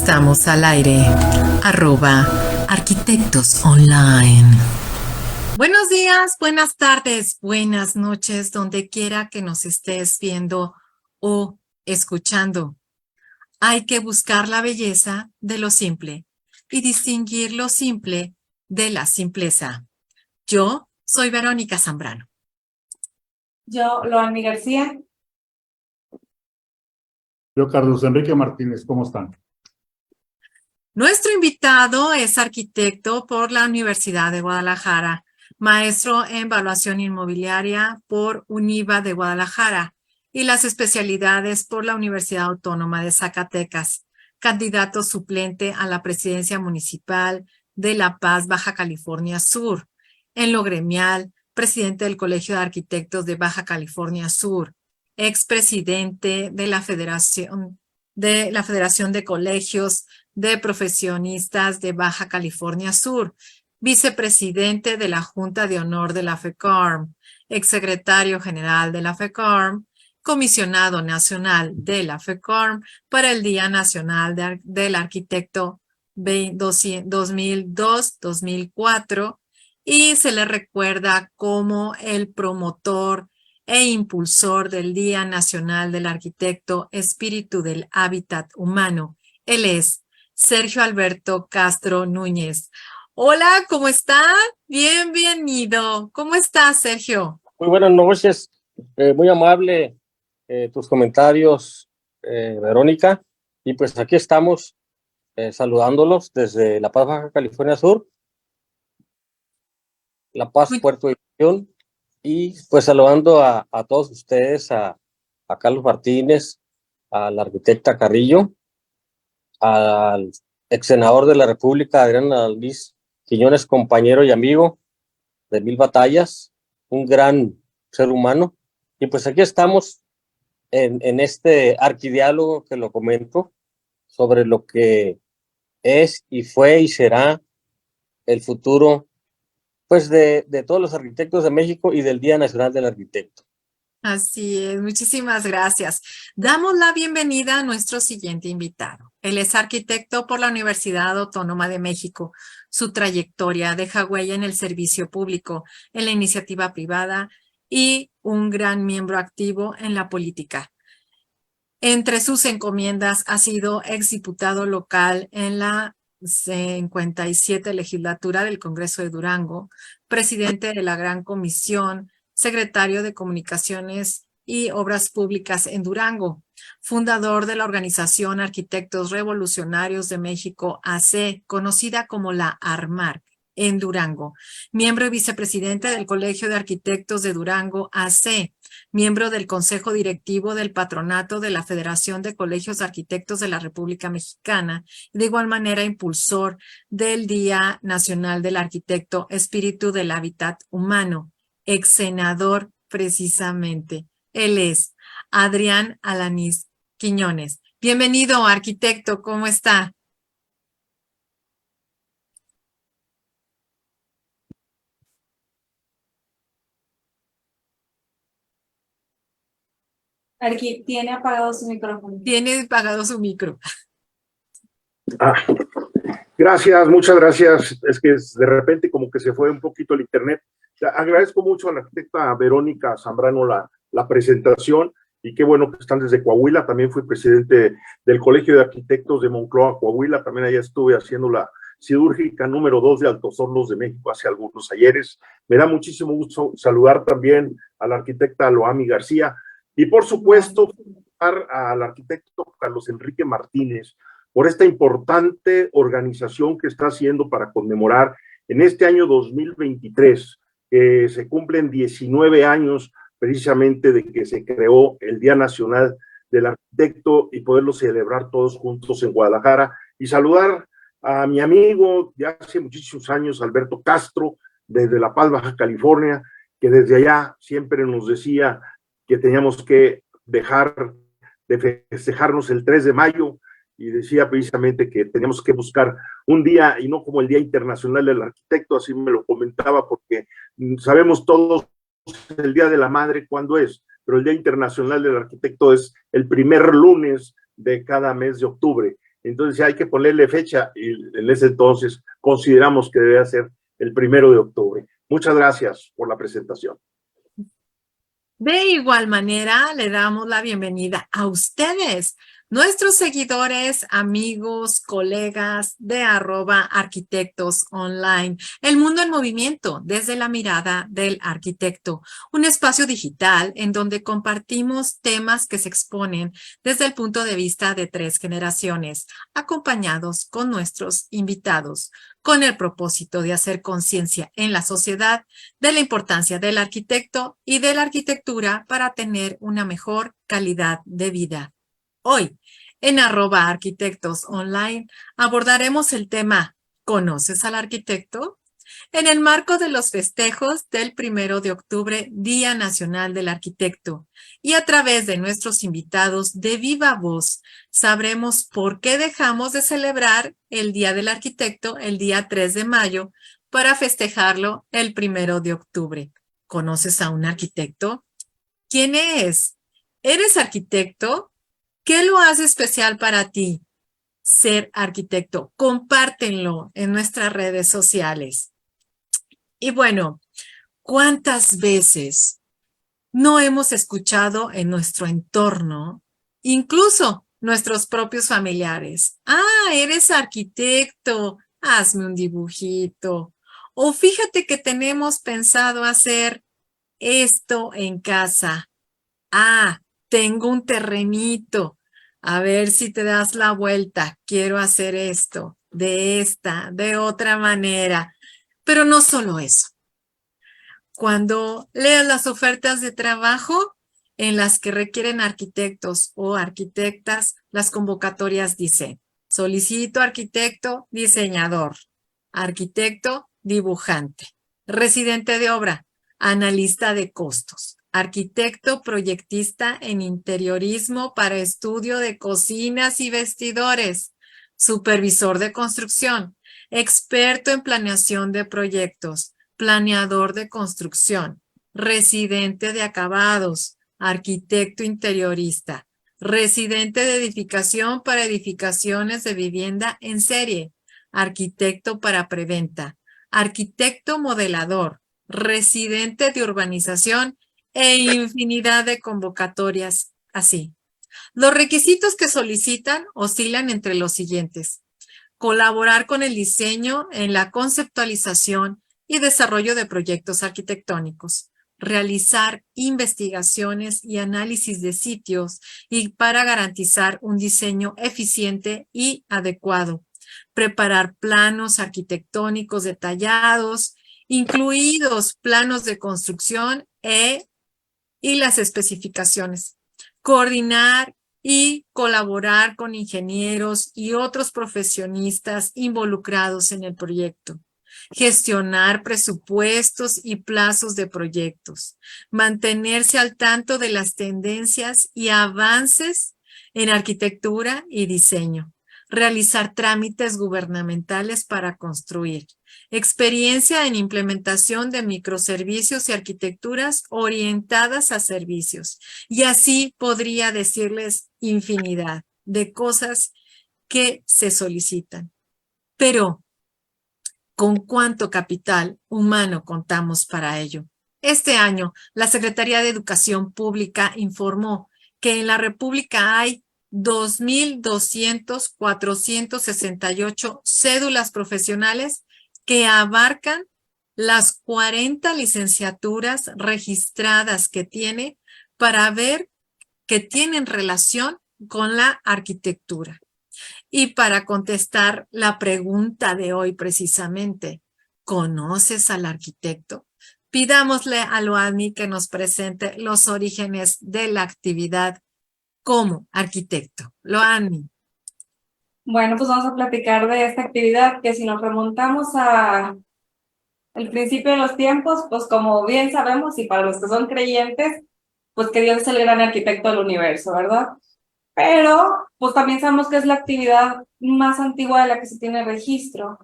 Estamos al aire. @Arquitectos Online. Buenos días, buenas tardes, buenas noches, donde quiera que nos estés viendo o escuchando. Hay que buscar la belleza de lo simple y distinguir lo simple de la simpleza. Yo soy Verónica Zambrano. Yo, Loami García. Yo, Carlos Enrique Martínez, ¿cómo están? Nuestro invitado es arquitecto por la Universidad de Guadalajara, maestro en evaluación inmobiliaria por UNIVA de Guadalajara y las especialidades por la Universidad Autónoma de Zacatecas, candidato suplente a la presidencia municipal de La Paz, Baja California Sur. En lo gremial, presidente del Colegio de Arquitectos de Baja California Sur, expresidente de la Federación de Colegios de Profesionistas de Baja California Sur, vicepresidente de la Junta de Honor de la FECORM, exsecretario general de la FECORM, comisionado nacional de la FECORM para el Día Nacional del Arquitecto 2002-2004 y se le recuerda como el promotor e impulsor del Día Nacional del Arquitecto Espíritu del Hábitat Humano. Él es Sergio Alberto Castro Núñez. Hola, ¿cómo está? Bienvenido. ¿Cómo estás, Sergio? Muy buenas noches. Muy amable tus comentarios, Verónica. Y pues aquí estamos saludándolos desde La Paz, Baja California Sur, La Paz, Puerto División, y pues saludando a todos ustedes, a Carlos Martínez, a la arquitecta Carrillo, al ex senador de la República, Adrián Luis Quiñones, compañero y amigo de mil batallas, un gran ser humano. Y pues aquí estamos en este arquidiálogo que lo comento sobre lo que es y fue y será el futuro pues de todos los arquitectos de México y del Día Nacional del Arquitecto. Así es, muchísimas gracias. Damos la bienvenida a nuestro siguiente invitado. Él es arquitecto por la Universidad Autónoma de México. Su trayectoria deja huella en el servicio público, en la iniciativa privada y un gran miembro activo en la política. Entre sus encomiendas ha sido exdiputado local en la 57 legislatura del Congreso de Durango, presidente de la Gran Comisión, secretario de Comunicaciones y Obras Públicas en Durango, fundador de la organización Arquitectos Revolucionarios de México AC, conocida como la ARMARC, en Durango, miembro y vicepresidente del Colegio de Arquitectos de Durango AC, miembro del Consejo Directivo del Patronato de la Federación de Colegios de Arquitectos de la República Mexicana, y de igual manera impulsor del Día Nacional del Arquitecto Espíritu del Hábitat Humano, ex senador precisamente. Él es Adrián Alanís Quiñones. Bienvenido, arquitecto, ¿cómo está? Aquí tiene apagado su micrófono. Tiene apagado su micro. Gracias, muchas gracias. Es que de repente como que se fue un poquito el internet. Agradezco mucho a la arquitecta Verónica Zambrano la presentación y qué bueno que están desde Coahuila. También fui presidente del Colegio de Arquitectos de Monclova, Coahuila. También allá estuve haciendo la cirúrgica número 2 de Altos Hornos de México hace algunos ayeres. Me da muchísimo gusto saludar también a la arquitecta Loami García y por supuesto al arquitecto Carlos Enrique Martínez por esta importante organización que está haciendo para conmemorar en este año 2023, que se cumplen 19 años precisamente de que se creó el Día Nacional del Arquitecto y poderlo celebrar todos juntos en Guadalajara. Y saludar a mi amigo de hace muchísimos años, Alberto Castro, desde La Paz, Baja California, que desde allá siempre nos decía que teníamos que dejar de festejarnos el 3 de mayo, y decía precisamente que teníamos que buscar un día y no como el Día Internacional del Arquitecto, así me lo comentaba, porque sabemos todos el Día de la Madre cuándo es, pero el Día Internacional del Arquitecto es el primer lunes de cada mes de octubre. Entonces hay que ponerle fecha y en ese entonces consideramos que debe ser el 1 de octubre. Muchas gracias por la presentación. De igual manera, le damos la bienvenida a ustedes, nuestros seguidores, amigos, colegas de @arquitectosonline, el mundo en movimiento desde la mirada del arquitecto, un espacio digital en donde compartimos temas que se exponen desde el punto de vista de 3 generaciones, acompañados con nuestros invitados, con el propósito de hacer conciencia en la sociedad de la importancia del arquitecto y de la arquitectura para tener una mejor calidad de vida. Hoy, en @arquitectosonline, abordaremos el tema ¿Conoces al arquitecto? En el marco de los festejos del 1 de octubre, Día Nacional del Arquitecto, y a través de nuestros invitados de viva voz, sabremos por qué dejamos de celebrar el Día del Arquitecto el día 3 de mayo para festejarlo el 1 de octubre. ¿Conoces a un arquitecto? ¿Quién es? ¿Eres arquitecto? ¿Qué lo hace especial para ti ser arquitecto? Compártenlo en nuestras redes sociales. Y bueno, ¿cuántas veces no hemos escuchado en nuestro entorno, incluso nuestros propios familiares? Ah, eres arquitecto, hazme un dibujito. O fíjate que tenemos pensado hacer esto en casa. Ah, tengo un terrenito. A ver si te das la vuelta. Quiero hacer esto, de otra manera. Pero no solo eso. Cuando leas las ofertas de trabajo en las que requieren arquitectos o arquitectas, las convocatorias dicen: solicito arquitecto diseñador, arquitecto dibujante, residente de obra, analista de costos, arquitecto proyectista en interiorismo para estudio de cocinas y vestidores, supervisor de construcción, experto en planeación de proyectos, planeador de construcción, residente de acabados, arquitecto interiorista, residente de edificación para edificaciones de vivienda en serie, arquitecto para preventa, arquitecto modelador, residente de urbanización e infinidad de convocatorias así. Los requisitos que solicitan oscilan entre los siguientes: colaborar con el diseño en la conceptualización y desarrollo de proyectos arquitectónicos, realizar investigaciones y análisis de sitios y para garantizar un diseño eficiente y adecuado, preparar planos arquitectónicos detallados, incluidos planos de construcción y las especificaciones, coordinar y colaborar con ingenieros y otros profesionistas involucrados en el proyecto, gestionar presupuestos y plazos de proyectos, mantenerse al tanto de las tendencias y avances en arquitectura y diseño, realizar trámites gubernamentales para construir, experiencia en implementación de microservicios y arquitecturas orientadas a servicios. Y así podría decirles infinidad de cosas que se solicitan. Pero, ¿con cuánto capital humano contamos para ello? Este año, la Secretaría de Educación Pública informó que en la República hay 2,200,468 cédulas profesionales que abarcan las 40 licenciaturas registradas que tiene para ver que tienen relación con la arquitectura. Y para contestar la pregunta de hoy precisamente, ¿conoces al arquitecto? Pidámosle a Loadmi que nos presente los orígenes de la actividad como arquitecto. Loadmi. Bueno, pues vamos a platicar de esta actividad que si nos remontamos a el principio de los tiempos, pues como bien sabemos y para los que son creyentes, pues que Dios es el gran arquitecto del universo, ¿verdad? Pero pues también sabemos que es la actividad más antigua de la que se tiene registro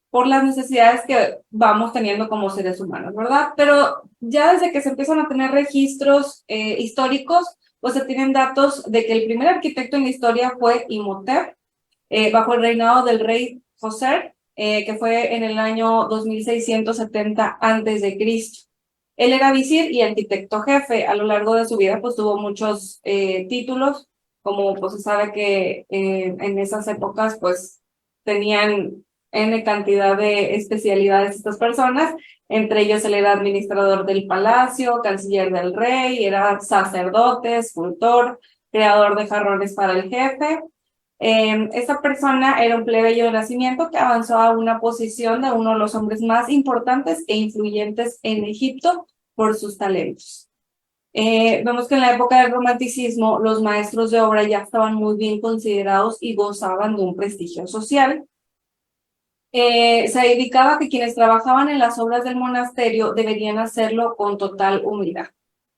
por las necesidades que vamos teniendo como seres humanos, ¿verdad? Pero ya desde que se empiezan a tener registros históricos, pues se tienen datos de que el primer arquitecto en la historia fue Imhotep, bajo el reinado del rey José, que fue en el año 2670 a.C. Él era visir y arquitecto jefe. A lo largo de su vida pues tuvo muchos títulos, como pues se sabe que en esas épocas pues tenían N cantidad de especialidades estas personas. Entre ellos él era administrador del palacio, canciller del rey, era sacerdote, escultor, creador de jarrones para el jefe. Esta persona era un plebeyo de nacimiento que avanzó a una posición de uno de los hombres más importantes e influyentes en Egipto por sus talentos. Vemos que en la época del romanticismo los maestros de obra ya estaban muy bien considerados y gozaban de un prestigio social. Se indicaba que quienes trabajaban en las obras del monasterio deberían hacerlo con total humildad.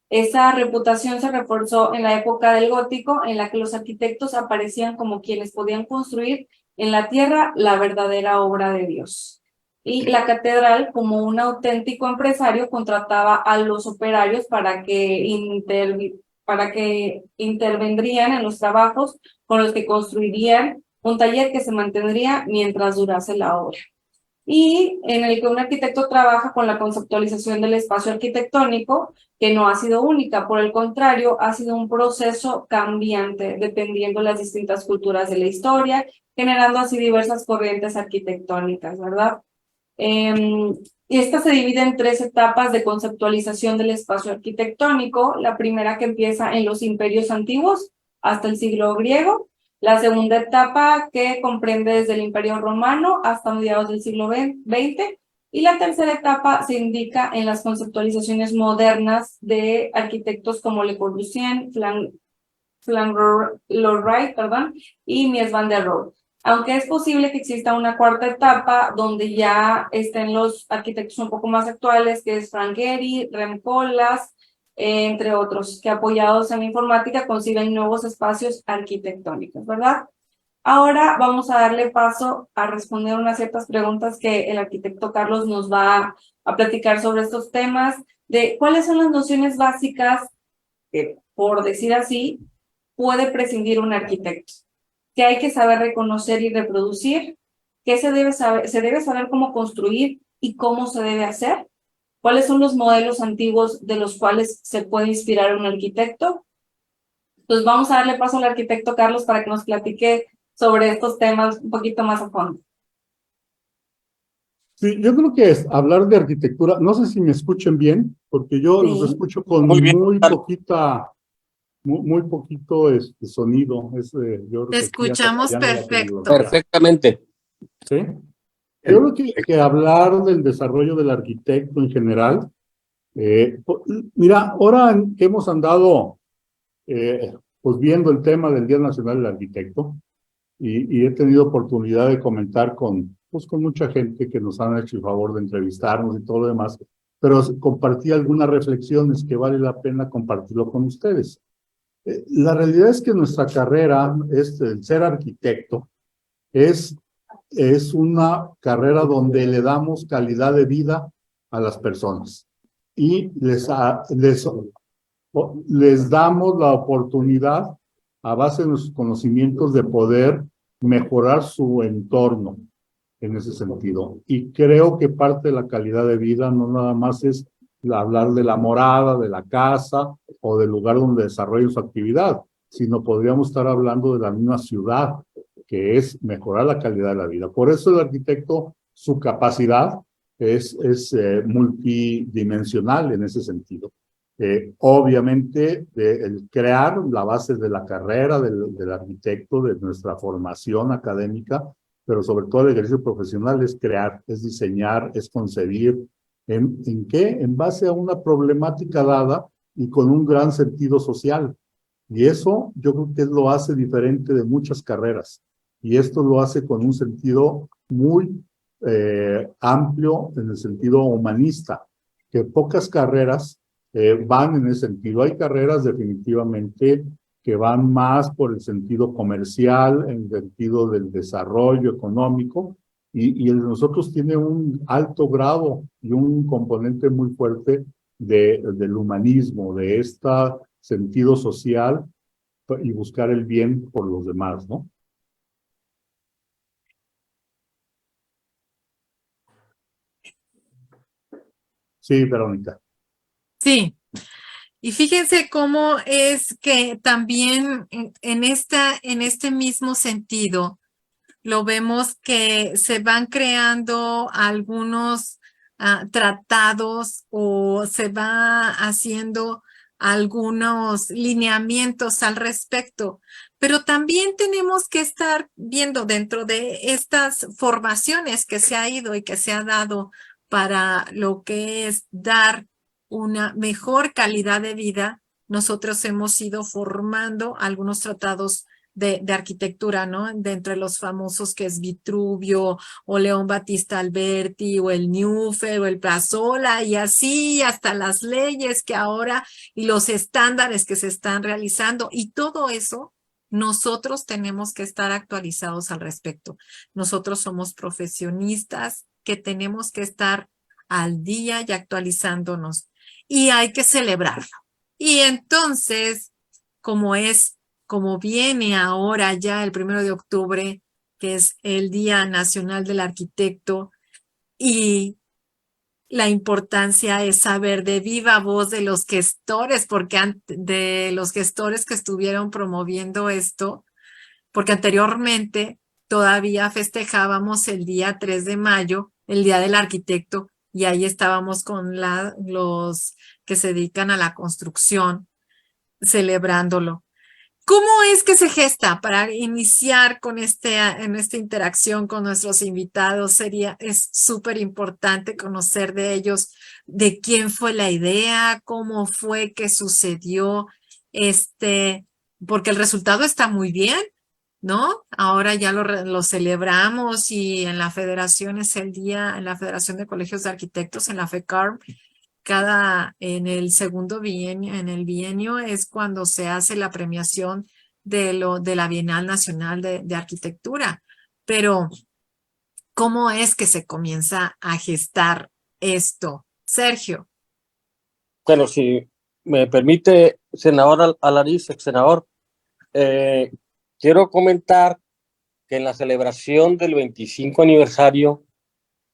Esa reputación se reforzó en la época del gótico, en la que los arquitectos aparecían como quienes podían construir en la tierra la verdadera obra de Dios. Y la catedral, como un auténtico empresario, contrataba a los operarios para que intervendrían en los trabajos con los que construirían un taller que se mantendría mientras durase la obra. Y en el que un arquitecto trabaja con la conceptualización del espacio arquitectónico, que no ha sido única, por el contrario, ha sido un proceso cambiante, dependiendo de las distintas culturas de la historia, generando así diversas corrientes arquitectónicas, ¿verdad? Y esta se divide en 3 etapas de conceptualización del espacio arquitectónico. La primera, que empieza en los imperios antiguos hasta el siglo griego. La segunda etapa, que comprende desde el Imperio Romano hasta mediados del siglo XX. Y la tercera etapa se indica en las conceptualizaciones modernas de arquitectos como Le Corbusier, Lloyd, y Mies van der Rohe. Aunque es posible que exista una cuarta etapa donde ya estén los arquitectos un poco más actuales, que es Frank Gehry, Rem Koolhaas, entre otros, que apoyados en la informática conciben nuevos espacios arquitectónicos, ¿verdad? Ahora vamos a darle paso a responder unas ciertas preguntas que el arquitecto Carlos nos va a platicar sobre estos temas, de cuáles son las nociones básicas que, por decir así, puede prescindir un arquitecto, que hay que saber reconocer y reproducir, que se debe saber cómo construir y cómo se debe hacer, cuáles son los modelos antiguos de los cuales se puede inspirar un arquitecto. Entonces vamos a darle paso al arquitecto Carlos para que nos platique sobre estos temas un poquito más a fondo. Sí, yo creo que es hablar de arquitectura, no sé si me escuchen bien, porque yo los escucho con muy poquito sonido. Yo Te escuchamos perfecto. Perfectamente. ¿Sí? Yo creo que hablar del desarrollo del arquitecto en general, mira, ahora que hemos andado pues viendo el tema del Día Nacional del Arquitecto, y he tenido oportunidad de comentar con mucha gente que nos han hecho el favor de entrevistarnos y todo lo demás, pero compartí algunas reflexiones que vale la pena compartirlo con ustedes. La realidad es que nuestra carrera, el ser arquitecto, es una carrera donde le damos calidad de vida a las personas y les damos la oportunidad, a base de nuestros conocimientos, de poder mejorar su entorno en ese sentido. Y creo que parte de la calidad de vida no nada más es hablar de la morada, de la casa o del lugar donde desarrolla su actividad, sino podríamos estar hablando de la misma ciudad, que es mejorar la calidad de la vida. Por eso el arquitecto, su capacidad es multidimensional en ese sentido. Obviamente, el crear la base de la carrera del arquitecto, de nuestra formación académica, pero sobre todo el ejercicio profesional es crear, es diseñar, es concebir. ¿En qué? En base a una problemática dada y con un gran sentido social. Y eso yo creo que lo hace diferente de muchas carreras. Y esto lo hace con un sentido muy amplio en el sentido humanista, que pocas carreras van en ese sentido. Hay carreras definitivamente que van más por el sentido comercial, en el sentido del desarrollo económico, y el de nosotros tiene un alto grado y un componente muy fuerte del humanismo, de este sentido social y buscar el bien por los demás, ¿no? Sí, Verónica. Sí. Y fíjense cómo es que también en este mismo sentido, lo vemos que se van creando algunos tratados o se va haciendo algunos lineamientos al respecto, pero también tenemos que estar viendo dentro de estas formaciones que se ha ido y que se ha dado para lo que es dar una mejor calidad de vida. Nosotros hemos ido formando algunos tratados de arquitectura, ¿no? De entre los famosos que es Vitruvio o León Battista Alberti o el Newfer o el Plazola y así hasta las leyes que ahora y los estándares que se están realizando y todo eso nosotros tenemos que estar actualizados al respecto. Nosotros somos profesionistas que tenemos que estar al día y actualizándonos y hay que celebrarlo. Y entonces, como viene ahora ya el 1 de octubre, que es el Día Nacional del Arquitecto, y la importancia es saber de viva voz de los gestores, de los gestores que estuvieron promoviendo esto, porque anteriormente todavía festejábamos el día 3 de mayo, el Día del Arquitecto, y ahí estábamos con los que se dedican a la construcción, celebrándolo. ¿Cómo es que se gesta para iniciar con en esta interacción con nuestros invitados? Es súper importante conocer de ellos, de quién fue la idea, cómo fue que sucedió, porque el resultado está muy bien, ¿no? Ahora ya lo celebramos y en la federación es el día, en la Federación de Colegios de Arquitectos, en la FECARM, en el segundo bienio, en el bienio es cuando se hace la premiación de la Bienal Nacional de Arquitectura. Pero, ¿cómo es que se comienza a gestar esto? Sergio. Bueno, si me permite, senador Alaniz, ex senador, quiero comentar que en la celebración del 25 aniversario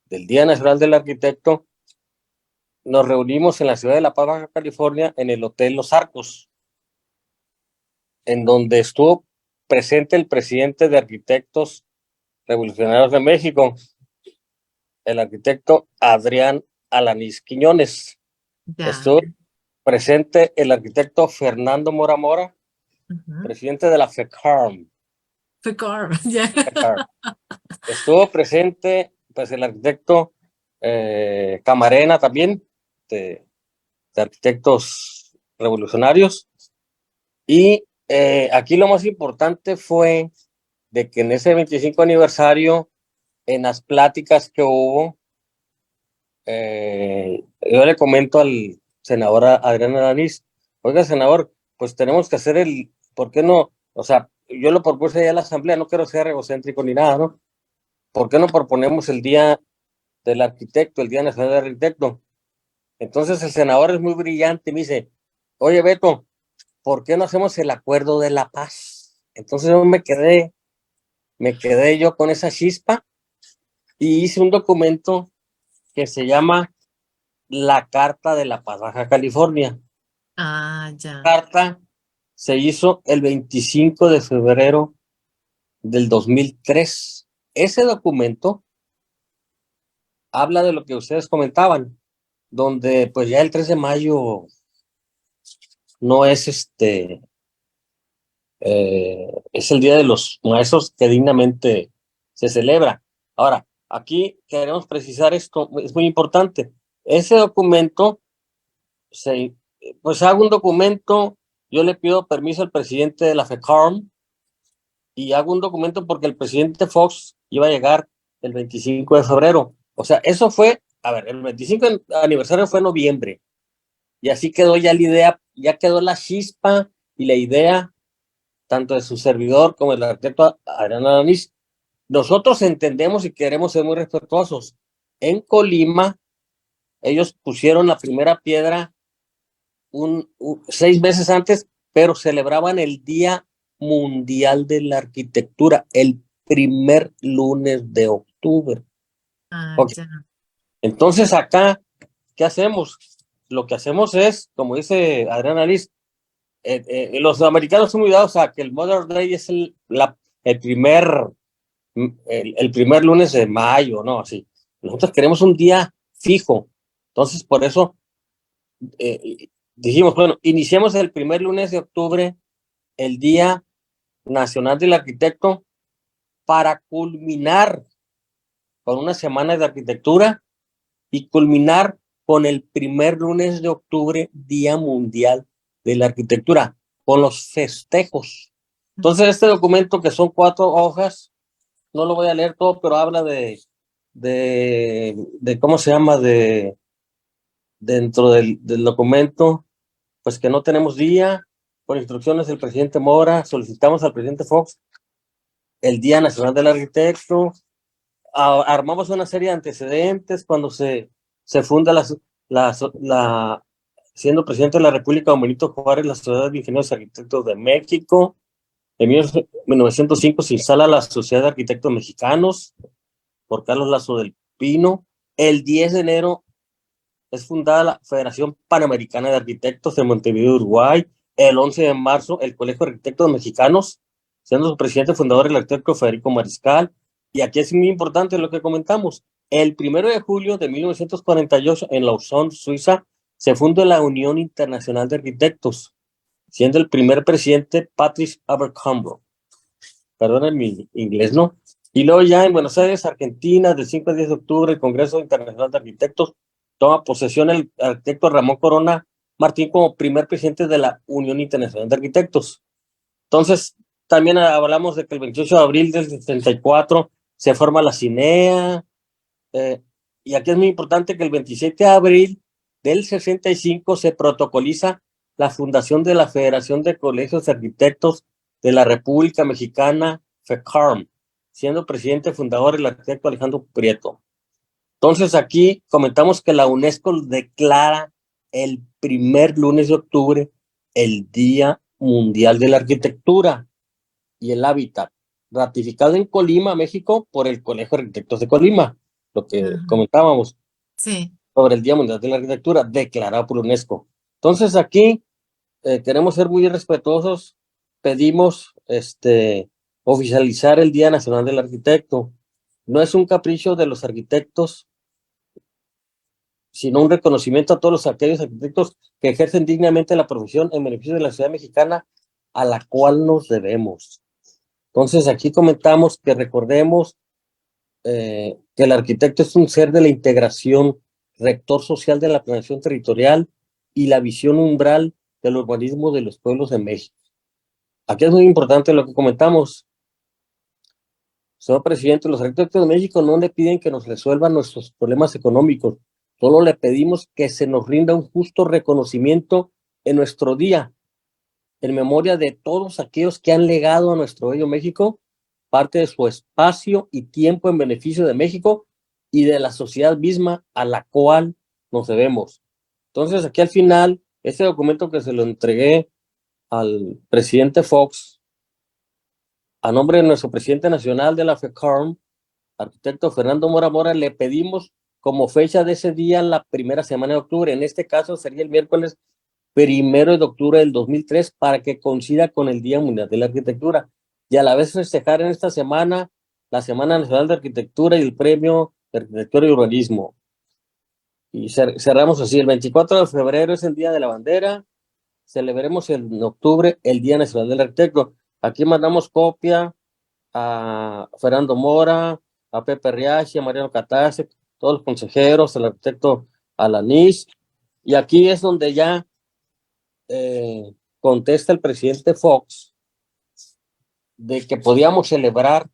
del Día Nacional del Arquitecto, nos reunimos en la ciudad de La Paz, Baja California, en el Hotel Los Arcos, en donde estuvo presente el presidente de Arquitectos Revolucionarios de México, el arquitecto Adrián Alaniz Quiñones. Ya. Estuvo presente el arquitecto Fernando Mora Mora, presidente de la FECARM. FECARM, ya. FECARM. Estuvo presente pues el arquitecto Camarena también, de arquitectos revolucionarios. Y aquí lo más importante fue de que en ese 25 aniversario, en las pláticas que hubo, yo le comento al senador Adrián Alaniz, oiga, senador, pues tenemos que hacer ¿por qué no? O sea, yo lo propuse ya a la asamblea, no quiero ser egocéntrico ni nada, ¿no? ¿Por qué no proponemos el Día del Arquitecto, el Día Nacional del Arquitecto? Entonces el senador es muy brillante y me dice, oye, Beto, ¿por qué no hacemos el Acuerdo de la Paz? Entonces yo me quedé yo con esa chispa y hice un documento que se llama la Carta de la Paz Baja California. Ah, ya. La carta se hizo el 25 de febrero del 2003. Ese documento habla de lo que ustedes comentaban, donde pues ya el 3 de mayo no es es el Día de los Maestros que dignamente se celebra. Ahora, aquí queremos precisar esto, es muy importante. Ese documento, pues hago un documento, yo le pido permiso al presidente de la FECARM y hago un documento porque el presidente Fox iba a llegar el 25 de febrero. O sea, eso fue, a ver, el 25 aniversario fue en noviembre y así quedó ya la idea, ya quedó la chispa y la idea tanto de su servidor como el arquitecto Adrián Alaniz. Nosotros entendemos y queremos ser muy respetuosos. En Colima, ellos pusieron la primera piedra 6 meses antes, pero celebraban el Día Mundial de la Arquitectura, el primer lunes de octubre. Ah, Okay. ya. Entonces acá ¿qué hacemos? Lo que hacemos es, como dice Adriana Liz, los americanos son muy dados a que el Mother's Day es el primer lunes de mayo, ¿no? Así. Nosotros queremos un día fijo. Entonces, por eso dijimos, bueno, iniciemos el primer lunes de octubre, el Día Nacional del Arquitecto, para culminar con una semana de arquitectura y culminar con el primer lunes de octubre, Día Mundial de la Arquitectura, con los festejos. Entonces, este documento, que son 4 hojas, no lo voy a leer todo, pero habla de ¿cómo se llama? Dentro del documento, pues que no tenemos día, por instrucciones del presidente Mora, solicitamos al presidente Fox el Día Nacional del Arquitecto, armamos una serie de antecedentes cuando se funda siendo presidente de la República don Benito Juárez, la Sociedad de Ingenieros y Arquitectos de México. En 1905 se instala la Sociedad de Arquitectos Mexicanos por Carlos Lazo del Pino. El 10 de enero es fundada la Federación Panamericana de Arquitectos de Montevideo, Uruguay. El 11 de marzo, el Colegio de Arquitectos Mexicanos, siendo su presidente fundador el arquitecto Federico Mariscal. Y aquí es muy importante lo que comentamos. El 1 de julio de 1948, en Lausanne, Suiza, se funda la Unión Internacional de Arquitectos, siendo el primer presidente Patrice Abercrombie. Perdonen mi inglés, ¿no? Y luego ya en Buenos Aires, Argentina, del 5 al 10 de octubre, el Congreso Internacional de Arquitectos toma posesión el arquitecto Ramón Corona Martín como primer presidente de la Unión Internacional de Arquitectos. Entonces, también hablamos de que el 28 de abril del 74 se forma la CINEA, y aquí es muy importante que el 27 de abril del 65 se protocoliza la fundación de la Federación de Colegios de Arquitectos de la República Mexicana, FECARM, siendo presidente fundador el arquitecto Alejandro Prieto. Entonces aquí comentamos que la UNESCO declara el primer lunes de octubre el Día Mundial de la Arquitectura y el Hábitat, ratificado en Colima, México, por el Colegio de Arquitectos de Colima, lo que comentábamos sobre el Día Mundial de la Arquitectura, declarado por UNESCO. Entonces aquí queremos ser muy respetuosos, pedimos oficializar el Día Nacional del Arquitecto. No es un capricho de los arquitectos, sino un reconocimiento a todos aquellos arquitectos que ejercen dignamente la profesión en beneficio de la sociedad mexicana a la cual nos debemos. Entonces aquí comentamos que recordemos que el arquitecto es un ser de la integración, rector social de la planeación territorial y la visión umbral del urbanismo de los pueblos de México. Aquí es muy importante lo que comentamos. Señor presidente, los arquitectos de México no le piden que nos resuelvan nuestros problemas económicos, solo le pedimos que se nos rinda un justo reconocimiento en nuestro día, en memoria de todos aquellos que han legado a nuestro bello México parte de su espacio y tiempo en beneficio de México y de la sociedad misma a la cual nos debemos. Entonces, aquí al final, este documento que se lo entregué al presidente Fox, a nombre de nuestro presidente nacional de la FECARM, arquitecto Fernando Mora Mora, le pedimos como fecha de ese día la primera semana de octubre. En este caso sería el miércoles 1 de octubre del 2003 para que coincida con el Día Mundial de la Arquitectura y a la vez festejar en esta semana la Semana Nacional de Arquitectura y el Premio de Arquitectura y Urbanismo. Y cerramos así. El 24 de febrero es el Día de la Bandera. Celebremos en octubre el Día Nacional del Arquitecto. Aquí mandamos copia a Fernando Mora, a Pepe Riachi, a Mariano Catase, todos los consejeros, al arquitecto Alanís, y aquí es donde ya contesta el presidente Fox de que podíamos celebrar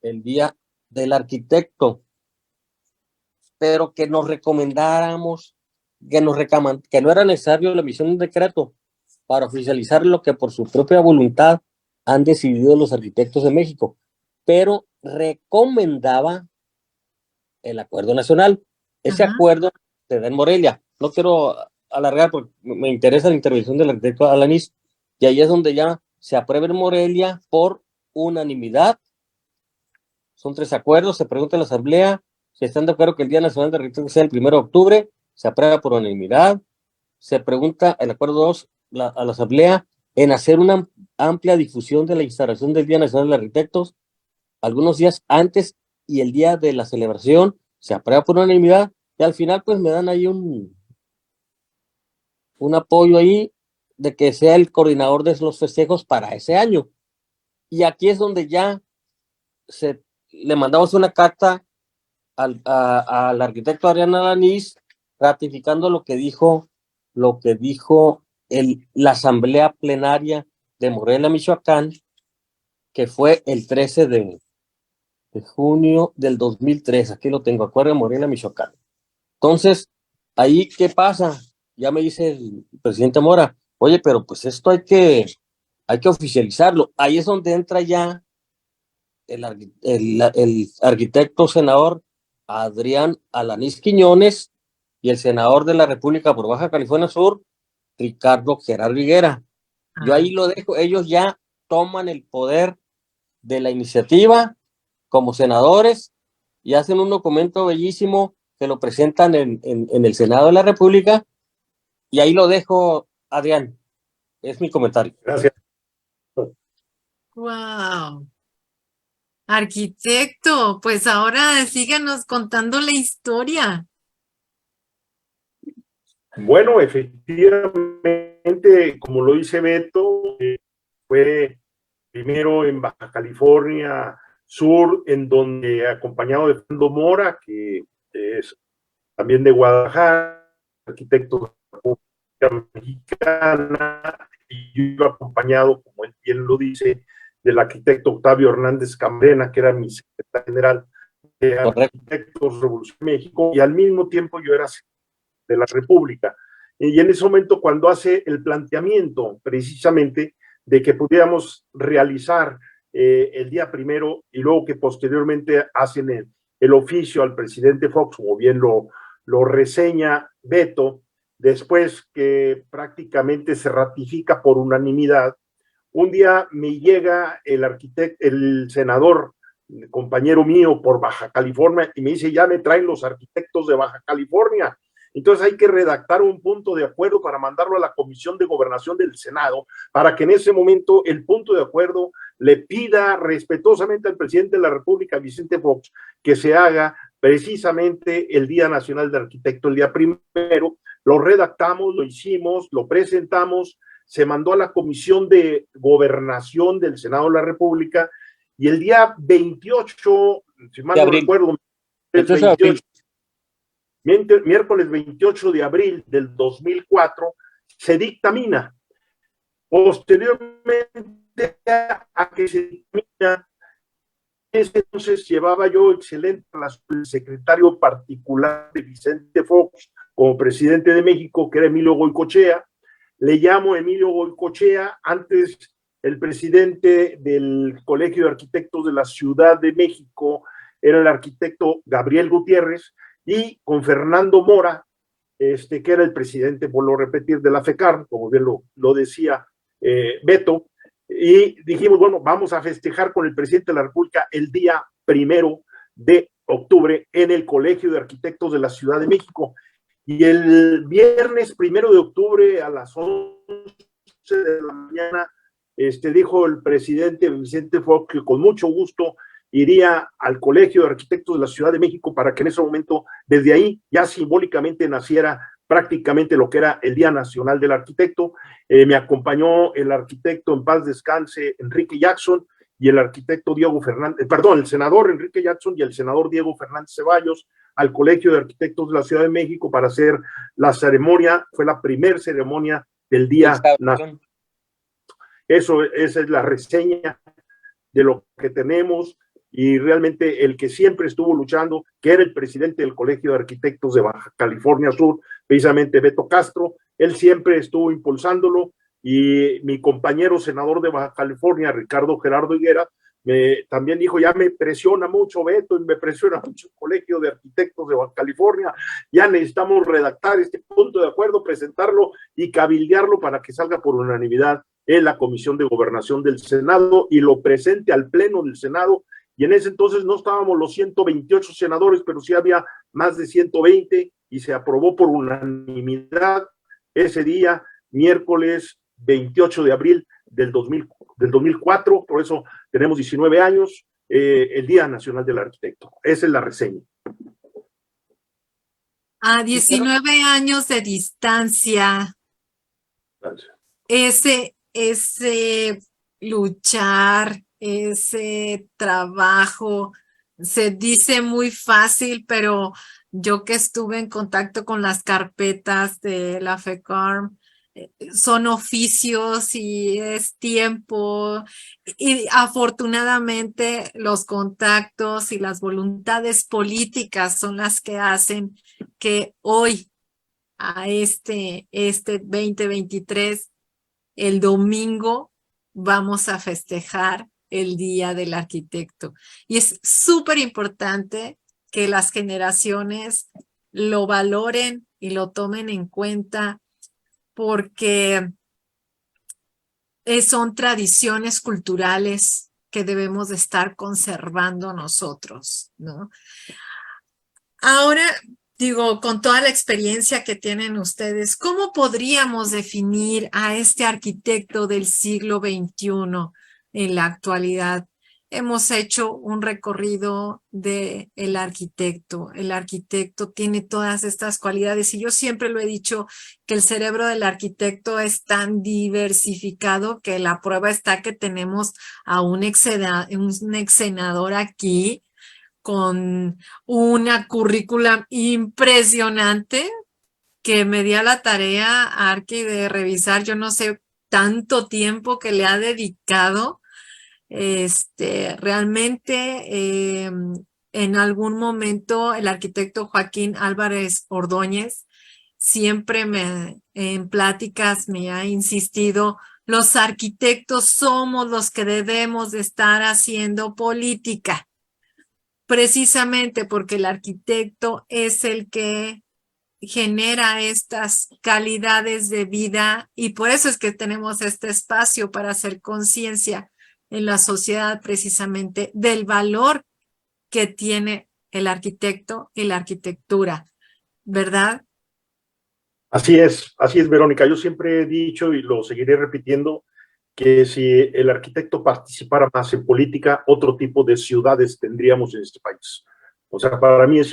el Día del Arquitecto, pero que nos recomendáramos, que no era necesario la emisión de un decreto para oficializar lo que por su propia voluntad han decidido los arquitectos de México, pero recomendaba el acuerdo nacional. Ese acuerdo se da en Morelia. No quiero alargar porque me interesa la intervención del arquitecto Alanís, y ahí es donde ya se aprueba en Morelia por unanimidad. Son 3 acuerdos, se pregunta en la asamblea, si están de acuerdo que el Día Nacional de Arquitectos sea el 1 de octubre, se aprueba por unanimidad. Se pregunta el acuerdo 2 a la Asamblea en hacer una amplia difusión de la instalación del Día Nacional de Arquitectos algunos días antes y el día de la celebración, se aprueba por unanimidad, y al final pues me dan ahí un apoyo ahí de que sea el coordinador de los festejos para ese año. Y aquí es donde ya le mandamos una carta al arquitecto Adrián Alanís ratificando lo que dijo la asamblea plenaria de Morelia, Michoacán, que fue el 13 de junio del 2003. Aquí lo tengo, acuerdo de Morelia, Michoacán. Entonces, ahí, ¿qué pasa? Ya me dice el presidente Mora, oye, pero pues esto hay que oficializarlo. Ahí es donde entra ya el arquitecto senador Adrián Alanís Quiñones y el senador de la República por Baja California Sur, Ricardo Gerardo Higuera. Yo ahí lo dejo, ellos ya toman el poder de la iniciativa como senadores y hacen un documento bellísimo que lo presentan en el Senado de la República, y ahí lo dejo, Adrián. Es mi comentario. Gracias. Wow. Arquitecto, pues ahora síganos contando la historia. Bueno, efectivamente, como lo dice Beto, fue primero en Baja California Sur, en donde acompañado de Fernando Mora, que es también de Guadalajara, arquitecto de la República Mexicana, y yo acompañado, como él bien lo dice, del arquitecto Octavio Hernández Camarena, que era mi secretario general de Arquitectos Revolución México, y al mismo tiempo yo era de la República. Y en ese momento, cuando hace el planteamiento precisamente de que pudiéramos realizar el día primero y luego que posteriormente hacen el oficio al presidente Fox, como bien lo reseña Beto, después que prácticamente se ratifica por unanimidad, un día me llega el senador, compañero mío por Baja California, y me dice, ya me traen los arquitectos de Baja California. Entonces hay que redactar un punto de acuerdo para mandarlo a la Comisión de Gobernación del Senado, para que en ese momento el punto de acuerdo le pida respetuosamente al presidente de la República, Vicente Fox, que se haga precisamente el Día Nacional del Arquitecto, el día primero. Lo redactamos, lo hicimos, lo presentamos, se mandó a la Comisión de Gobernación del Senado de la República, y el día 28, si mal no recuerdo, miércoles 28 de abril del 2004, se dictamina. Posteriormente a que se dictamina, entonces llevaba yo excelente relación con el secretario particular de Vicente Fox como presidente de México, que era Emilio Goycochea. Le llamo Emilio Goycochea, antes el presidente del Colegio de Arquitectos de la Ciudad de México era el arquitecto Gabriel Gutiérrez, y con Fernando Mora, que era el presidente, vuelvo a repetir, de la FECAR, como bien lo decía Beto, y dijimos, bueno, vamos a festejar con el presidente de la República el día 1 de octubre en el Colegio de Arquitectos de la Ciudad de México. Y el viernes 1 de octubre a las 11 de la mañana, dijo el presidente Vicente Fox que con mucho gusto iría al Colegio de Arquitectos de la Ciudad de México para que en ese momento, desde ahí, ya simbólicamente naciera prácticamente lo que era el Día Nacional del Arquitecto. Me acompañó el arquitecto, en paz descanse, Enrique Jackson, y el arquitecto Diego Fernández, el senador Enrique Jackson y el senador Diego Fernández Ceballos al Colegio de Arquitectos de la Ciudad de México para hacer la ceremonia. Fue la primera ceremonia del Día Nacional. Esa es la reseña de lo que tenemos. Y realmente el que siempre estuvo luchando, que era el presidente del Colegio de Arquitectos de Baja California Sur, precisamente Beto Castro, él siempre estuvo impulsándolo, y mi compañero senador de Baja California, Ricardo Gerardo Higuera, también dijo, ya me presiona mucho Beto y me presiona mucho el Colegio de Arquitectos de Baja California, ya necesitamos redactar este punto de acuerdo, presentarlo y cabildearlo para que salga por unanimidad en la Comisión de Gobernación del Senado y lo presente al Pleno del Senado y en ese entonces no estábamos los 128 senadores, pero sí había más de 120 y se aprobó por unanimidad ese día, miércoles 28 de abril del 2004, por eso tenemos 19 años, el Día Nacional del Arquitecto. Esa es la reseña. A 19 años de distancia, ese luchar, ese trabajo, se dice muy fácil, pero yo que estuve en contacto con las carpetas de la FECORM, son oficios y es tiempo, y afortunadamente los contactos y las voluntades políticas son las que hacen que hoy, a este 2023, el domingo, vamos a festejar el Día del Arquitecto. Y es súper importante que las generaciones lo valoren y lo tomen en cuenta, porque son tradiciones culturales que debemos de estar conservando nosotros, ¿no? Ahora, digo, con toda la experiencia que tienen ustedes, ¿cómo podríamos definir a este arquitecto del siglo XXI en la actualidad? Hemos hecho un recorrido del arquitecto. El arquitecto tiene todas estas cualidades y yo siempre lo he dicho, que el cerebro del arquitecto es tan diversificado que la prueba está que tenemos a un exsenador aquí con una currícula impresionante que me di a la tarea, Arqui, de revisar. Yo no sé tanto tiempo que le ha dedicado. Realmente en algún momento el arquitecto Joaquín Álvarez Ordóñez siempre en pláticas me ha insistido: los arquitectos somos los que debemos de estar haciendo política, precisamente porque el arquitecto es el que genera estas calidades de vida, y por eso es que tenemos este espacio para hacer conciencia en la sociedad precisamente del valor que tiene el arquitecto y la arquitectura, ¿verdad? Así es, Verónica. Yo siempre he dicho y lo seguiré repitiendo, que si el arquitecto participara más en política, otro tipo de ciudades tendríamos en este país. O sea, para mí es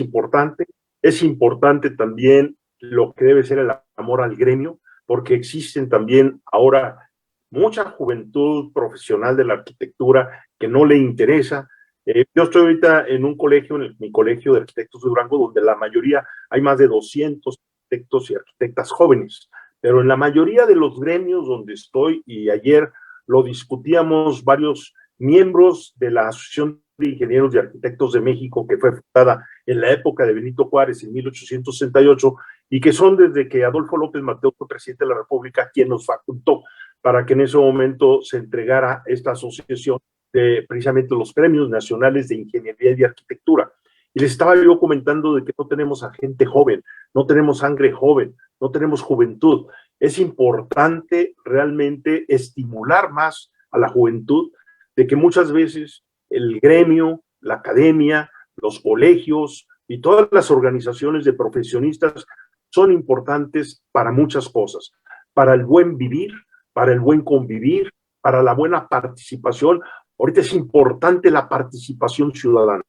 importante también lo que debe ser el amor al gremio, porque existen también ahora mucha juventud profesional de la arquitectura que no le interesa. Yo estoy ahorita en un colegio, en mi colegio de arquitectos de Durango, donde la mayoría, hay más de 200 arquitectos y arquitectas jóvenes, pero en la mayoría de los gremios donde estoy, y ayer lo discutíamos varios miembros de la Asociación de Ingenieros y Arquitectos de México, que fue fundada en la época de Benito Juárez en 1868, y que son desde que Adolfo López Mateos fue presidente de la República quien nos facultó para que en ese momento se entregara esta asociación de precisamente los premios nacionales de ingeniería y arquitectura. Y les estaba yo comentando de que no tenemos a gente joven, no tenemos sangre joven, no tenemos juventud. Es importante realmente estimular más a la juventud, de que muchas veces el gremio, la academia, los colegios y todas las organizaciones de profesionistas son importantes para muchas cosas, para el buen vivir, para el buen convivir, para la buena participación. Ahorita es importante la participación ciudadana.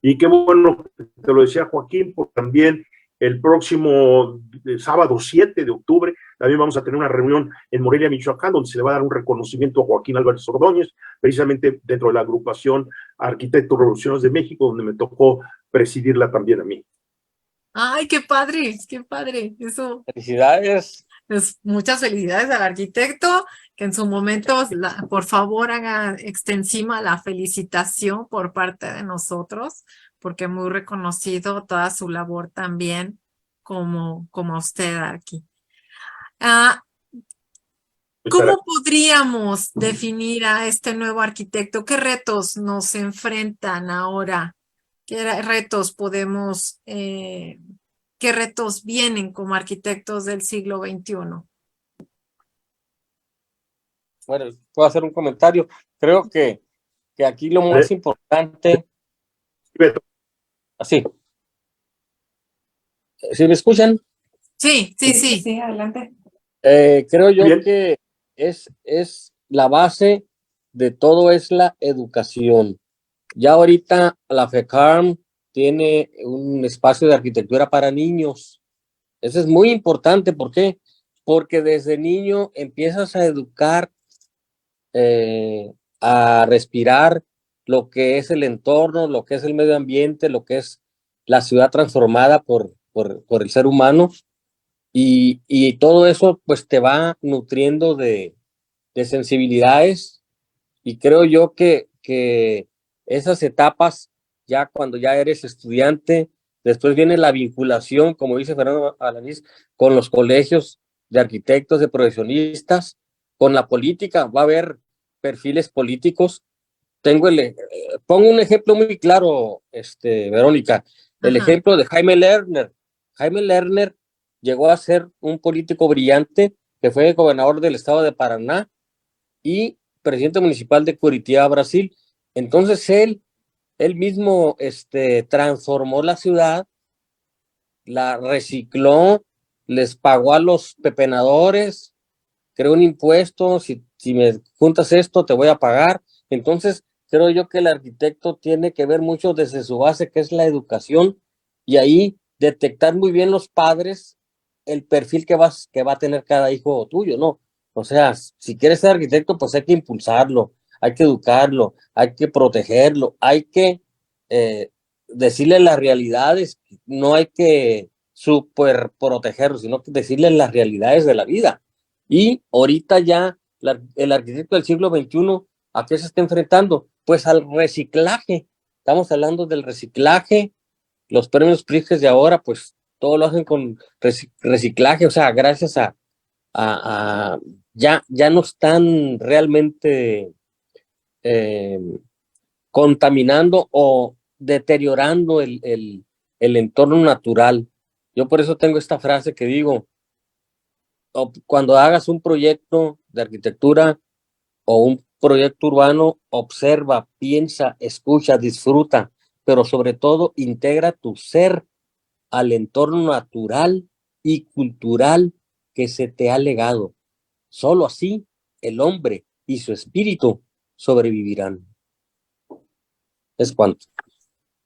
Y qué bueno, te lo decía Joaquín, porque también el próximo sábado 7 de octubre también vamos a tener una reunión en Morelia, Michoacán, donde se le va a dar un reconocimiento a Joaquín Álvarez Ordóñez, precisamente dentro de la agrupación Arquitectos Revolucionarios de México, donde me tocó presidirla también a mí. ¡Ay, qué padre! ¡Qué padre! Eso. Felicidades. Pues muchas felicidades al arquitecto, que en su momento, por favor, haga extensiva la felicitación por parte de nosotros, porque muy reconocido toda su labor también, como usted aquí. ¿Cómo podríamos definir a este nuevo arquitecto? ¿Qué retos nos enfrentan ahora? ¿Qué retos qué retos vienen como arquitectos del siglo XXI? Bueno, puedo hacer un comentario. Creo que que aquí lo más importante, Beto. así, ¿sí me escuchan? Sí, sí, sí. Sí, adelante. Creo yo Bien. que es la base de todo es la educación. Ya ahorita la FECARM tiene un espacio de arquitectura para niños. Eso es muy importante. ¿Por qué? Porque desde niño empiezas a educar, a respirar lo que es el entorno, lo que es el medio ambiente, lo que es la ciudad transformada por el ser humano. Y todo eso pues te va nutriendo de sensibilidades, y creo yo que esas etapas, ya cuando ya eres estudiante, después viene la vinculación, como dice Fernando Alanís, con los colegios de arquitectos, de profesionistas, con la política. Va a haber perfiles políticos. Pongo un ejemplo muy claro, Verónica, el Ajá. ejemplo de Jaime Lerner. Jaime Lerner llegó a ser un político brillante que fue gobernador del estado de Paraná y presidente municipal de Curitiba, Brasil. Entonces él mismo transformó la ciudad, la recicló, les pagó a los pepenadores, creó un impuesto, si me juntas esto te voy a pagar. Entonces creo yo que el arquitecto tiene que ver mucho desde su base, que es la educación, y ahí detectar muy bien los padres el perfil que va a tener cada hijo tuyo, ¿no? O sea, si quieres ser arquitecto, pues hay que impulsarlo, hay que educarlo, hay que protegerlo, hay que decirle las realidades, no hay que super protegerlo, sino que decirle las realidades de la vida. Y ahorita ya el arquitecto del siglo XXI, ¿a qué se está enfrentando? Pues al reciclaje. Estamos hablando del reciclaje. Los premios Pritzker de ahora, pues todo lo hacen con reciclaje, o sea, gracias a ya no están realmente eh, contaminando o deteriorando el entorno natural. Yo por eso tengo esta frase que digo, cuando hagas un proyecto de arquitectura o un proyecto urbano, observa, piensa, escucha, disfruta, pero sobre todo integra tu ser al entorno natural y cultural que se te ha legado. Solo así el hombre y su espíritu sobrevivirán. Es cuanto.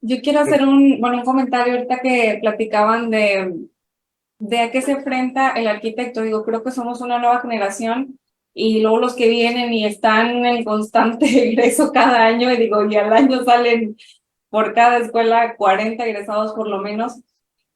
Yo quiero hacer un comentario ahorita que platicaban de a qué se enfrenta el arquitecto. Digo, creo que somos una nueva generación y luego los que vienen y están en constante egreso cada año, y digo, y al año salen por cada escuela 40 egresados por lo menos.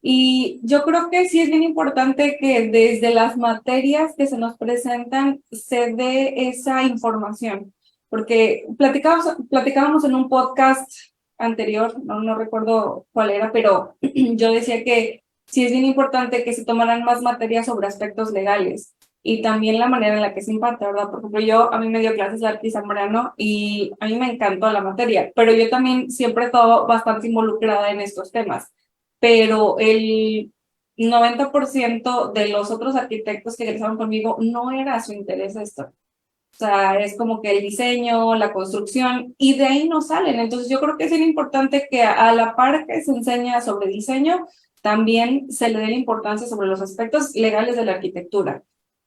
Y yo creo que sí es bien importante que desde las materias que se nos presentan se dé esa información, porque platicábamos en un podcast anterior, no recuerdo cuál era, pero yo decía que sí es bien importante que se tomaran más materias sobre aspectos legales y también la manera en la que se imparte, ¿verdad? Por ejemplo, a mí me dio clases de Arqui Zambrano y a mí me encantó la materia, pero yo también siempre he estado bastante involucrada en estos temas, pero el 90% de los otros arquitectos que egresaron conmigo no era su interés esto. O sea, es como que el diseño, la construcción, y de ahí no salen. Entonces yo creo que es bien importante que a la par que se enseña sobre diseño, también se le dé la importancia sobre los aspectos legales de la arquitectura.